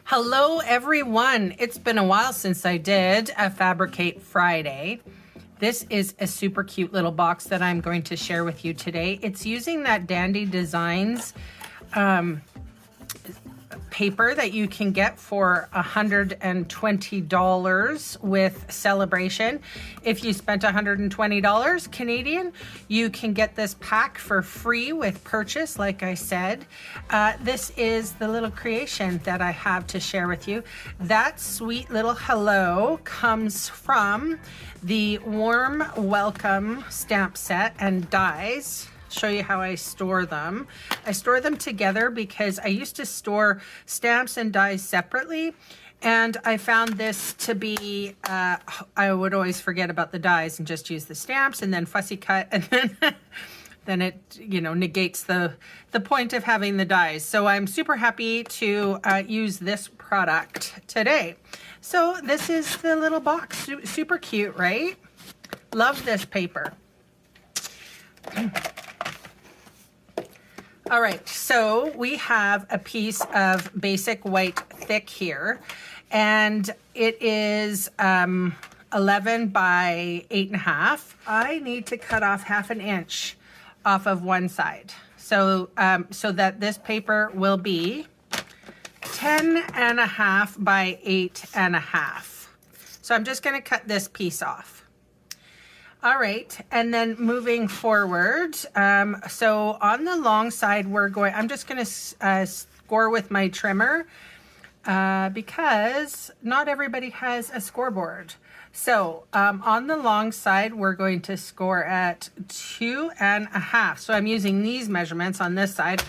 Hello everyone. It's been a while since I did a Fabricate Friday. This is a super cute little box that I'm going to share with you today. It's using that Dandy Designs paper that you can get for $120 with Celebration. If you spent $120 Canadian, you can get this pack for free with purchase, like I said. This is the little creation that I have to share with you. That sweet little hello comes from the Warm Welcome stamp set and dies. Show you how I store them. I store them together because I used to store stamps and dies separately, and I found this to be, I would always forget about the dies and just use the stamps and then fussy cut, and then it, you know, negates the point of having the dies. So I'm super happy to use this product today. So this is the little box, super cute, right? Love this paper. All right, so we have a piece of basic white thick here, and it is 11 by 8.5. I need to cut off 1/2 inch off of one side, so that this paper will be 10.5 by 8.5. So I'm just going to cut this piece off. All right, and then moving forward, so on the long side, I'm just going to score with my trimmer because not everybody has a scoreboard. So on the long side, we're going to score at 2.5. So I'm using these measurements on this side.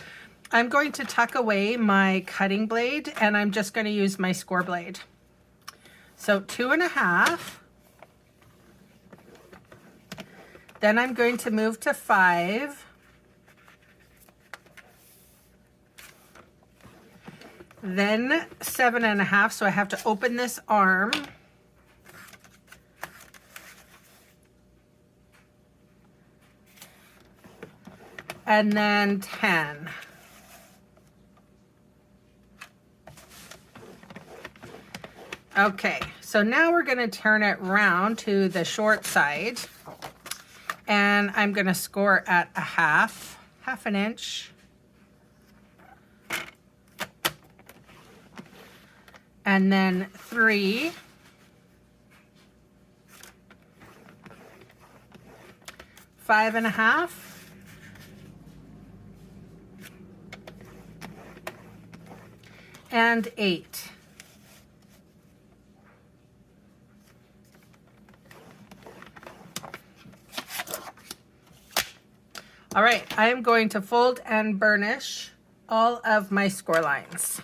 I'm going to tuck away my cutting blade, and I'm just going to use my score blade. So 2.5. Then I'm going to move to 5. Then 7.5, so I have to open this arm. And then 10. Okay, so now we're going to turn it round to the short side. And I'm going to score at 1/2 an inch. And then 3. Five and a half. And 8. All right, I am going to fold and burnish all of my score lines.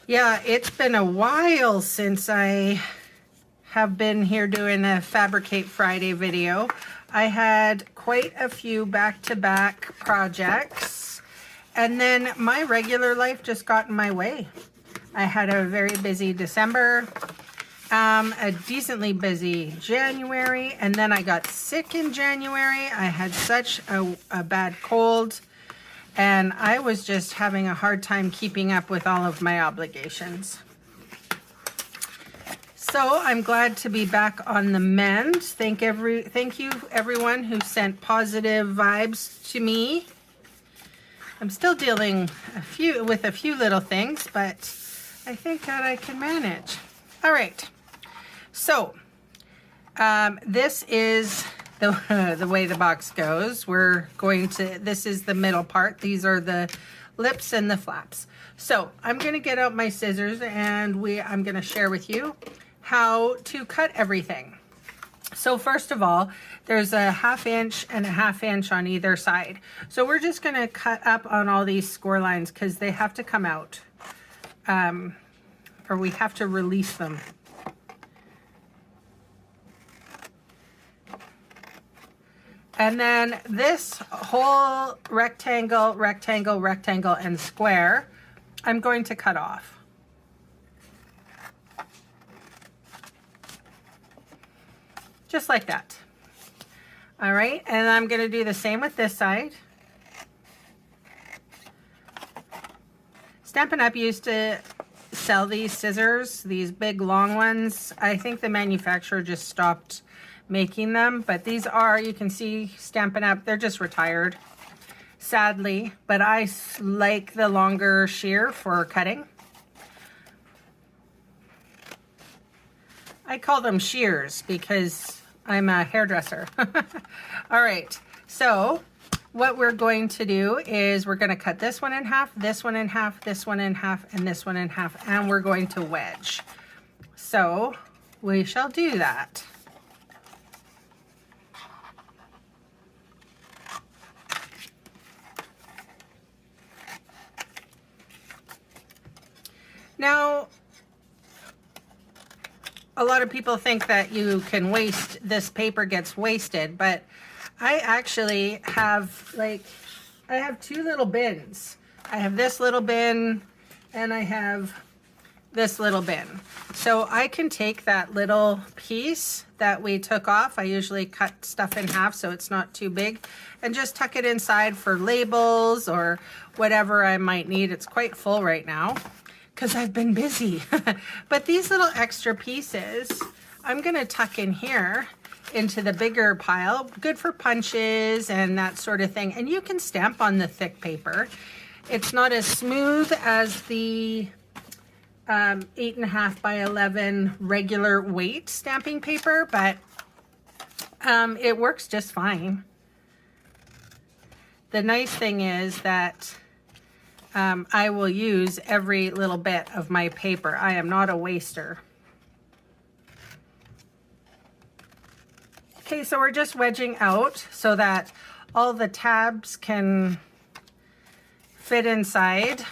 Yeah, it's been a while since I have been here doing a Fabricate Friday video. I had quite a few back-to-back projects, and then my regular life just got in my way. I had a very busy December. A decently busy January, and then I got sick in January. I had such a bad cold, and I was just having a hard time keeping up with all of my obligations. So I'm glad to be back on the mend. Thank you everyone who sent positive vibes to me. I'm still dealing with a few little things, but I think that I can manage. All right. So, this is the way the box goes. This is the middle part. These are the lips and the flaps. So, I'm going to get out my scissors, and I'm going to share with you how to cut everything. So, first of all, there's a 1/2 inch and a 1/2 inch on either side. So, we're just going to cut up on all these score lines because they have to come out, or we have to release them. And then this whole rectangle, rectangle, rectangle, and square, I'm going to cut off. Just like that. All right, and I'm going to do the same with this side. Stampin' Up used to sell these scissors, these big long ones. I think the manufacturer just stopped making them, but these are, you can see Stampin' Up, they're just retired, sadly, but I like the longer shear for cutting. I call them shears because I'm a hairdresser. All right, so what we're going to do is we're going to cut this one in half, this one in half, this one in half, and this one in half, and we're going to wedge. So we shall do that. Now, a lot of people think that you can waste, this paper gets wasted, but I actually have I have two little bins. I have this little bin and I have this little bin. So I can take that little piece that we took off, I usually cut stuff in half so it's not too big, and just tuck it inside for labels or whatever I might need. It's quite full right now because I've been busy. But these little extra pieces, I'm gonna tuck in here into the bigger pile, good for punches and that sort of thing. And you can stamp on the thick paper. It's not as smooth as the 8.5 by 11 regular weight stamping paper, but it works just fine. The nice thing is that I will use every little bit of my paper. I am not a waster. Okay, so we're just wedging out so that all the tabs can fit inside.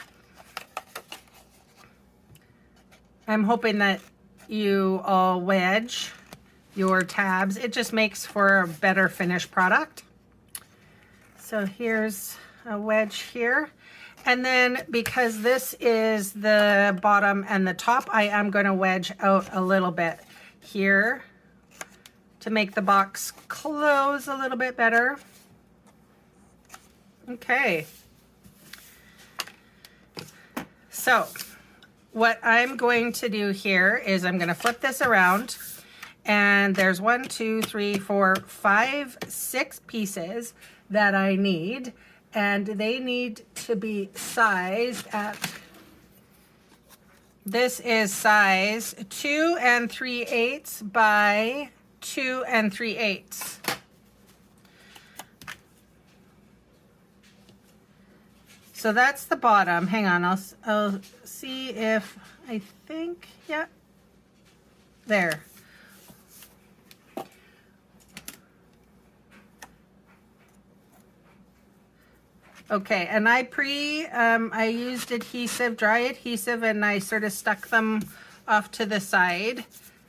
I'm hoping that you all wedge your tabs. It just makes for a better finished product. So here's a wedge here. And then because this is the bottom and the top, I am going to wedge out a little bit here to make the box close a little bit better. Okay. So what I'm going to do here is I'm going to flip this around, and there's 1, 2, 3, 4, 5, 6 pieces that I need, and they need to be sized at, this is size 2 3/8 by 2 3/8. So that's the bottom. Hang on, I'll see if I think, yeah, there. Okay, and I used adhesive, dry adhesive, and I sort of stuck them off to the side.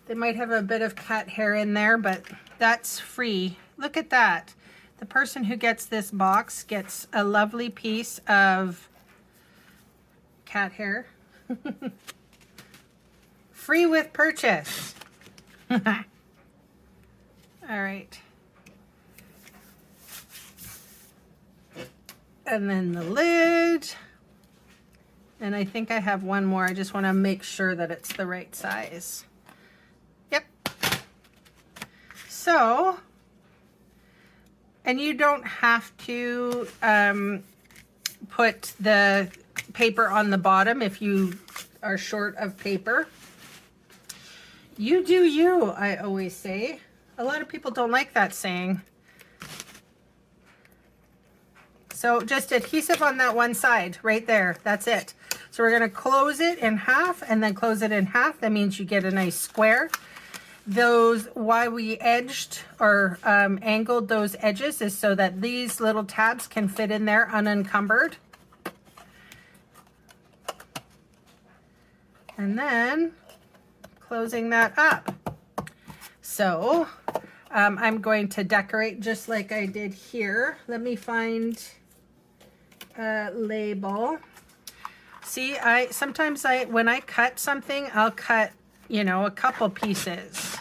They might have a bit of cat hair in there, but that's free. Look at that. The person who gets this box gets a lovely piece of cat hair. Free with purchase. All right. And then the lid. And I think I have one more. I just want to make sure that it's the right size. Yep. So, and you don't have to put the paper on the bottom if you are short of paper. You do you, I always say. A lot of people don't like that saying. So just adhesive on that one side right there. That's it. So we're going to close it in half and then close it in half. That means you get a nice square. Those, why we edged or angled those edges is so that these little tabs can fit in there unencumbered. And then closing that up. So I'm going to decorate just like I did here. Let me find a label. See, sometimes when I cut something, I'll cut, you know, a couple pieces,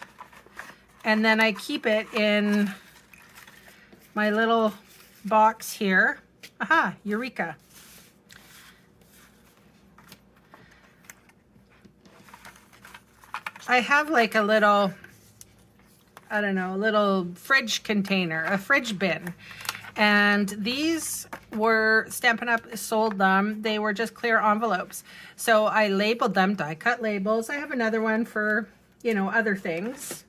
and then I keep it in my little box here. Aha, Eureka. I have like a little, I don't know, a little fridge container, a fridge bin. And these were, Stampin' Up! Sold them. They were just clear envelopes. So I labeled them, die cut labels. I have another one for, you know, other things.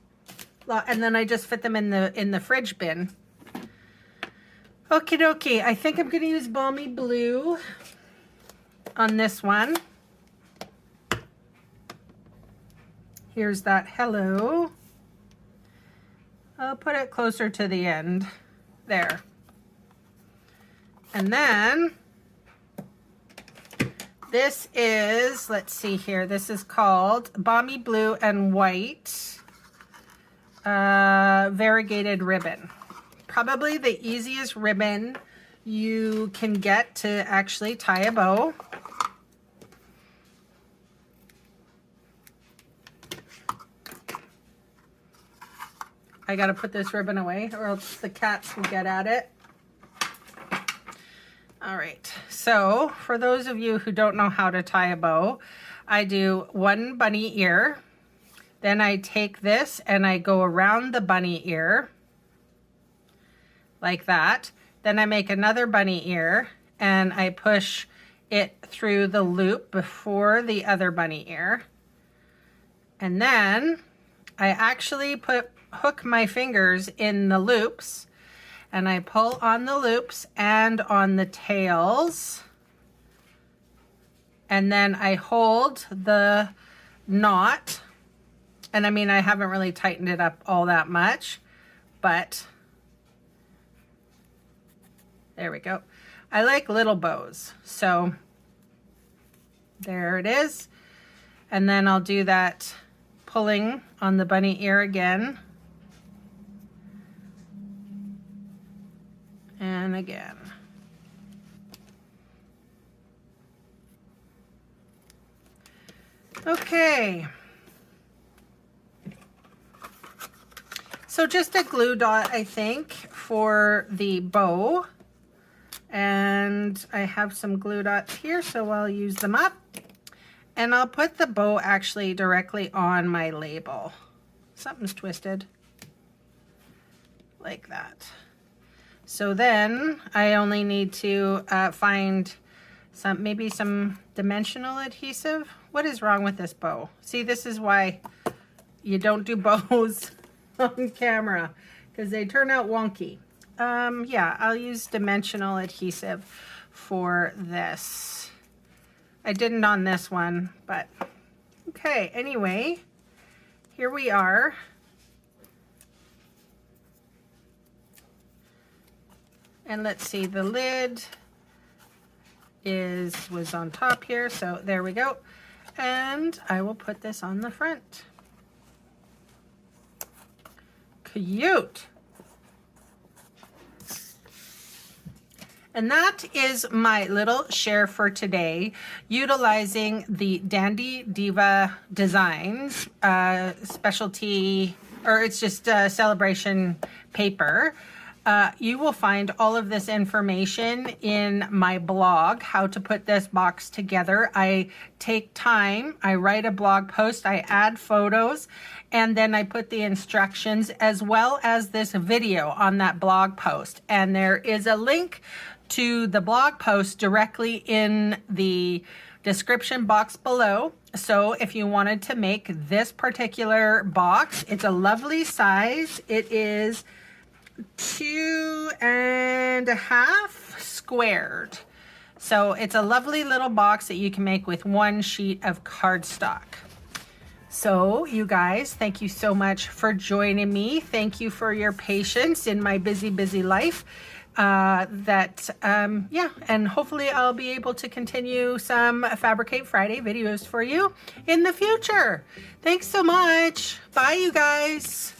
And then I just fit them in the fridge bin. Okie dokie, I think I'm gonna use Balmy Blue on this one. Here's that hello. I'll put it closer to the end. There. And then this is, let's see here, this is called Balmy Blue and White variegated ribbon. Probably the easiest ribbon you can get to actually tie a bow. I gotta put this ribbon away or else the cats will get at it. All right, so for those of you who don't know how to tie a bow, I do one bunny ear, then I take this and I go around the bunny ear like that. Then I make another bunny ear and I push it through the loop before the other bunny ear. And then I actually hook my fingers in the loops and I pull on the loops and on the tails. And then I hold the knot. And I mean, I haven't really tightened it up all that much, but there we go. I like little bows, so there it is. And then I'll do that pulling on the bunny ear again. And again. Okay. So just a glue dot, I think, for the bow. And I have some glue dots here, so I'll use them up. And I'll put the bow actually directly on my label. Something's twisted. Like that. So then I only need to find maybe some dimensional adhesive. What is wrong with this bow? See, this is why you don't do bows on camera, because they turn out wonky. Yeah, I'll use dimensional adhesive for this. I didn't on this one, but okay, anyway, here we are. And let's see, the lid was on top here, so there we go. And I will put this on the front. Cute. And that is my little share for today, utilizing the Dandy Diva Designs specialty, or it's just celebration paper. You will find all of this information in my blog, how to put this box together. I take time, I write a blog post, I add photos, and then I put the instructions as well as this video on that blog post. And there is a link to the blog post directly in the description box below. So if you wanted to make this particular box, it's a lovely size. It is 2.5 squared. So it's a lovely little box that you can make with one sheet of cardstock. So you guys, thank you so much for joining me. Thank you for your patience in my busy, busy life. Yeah, and hopefully I'll be able to continue some Fabricate Friday videos for you in the future. Thanks so much. Bye, you guys.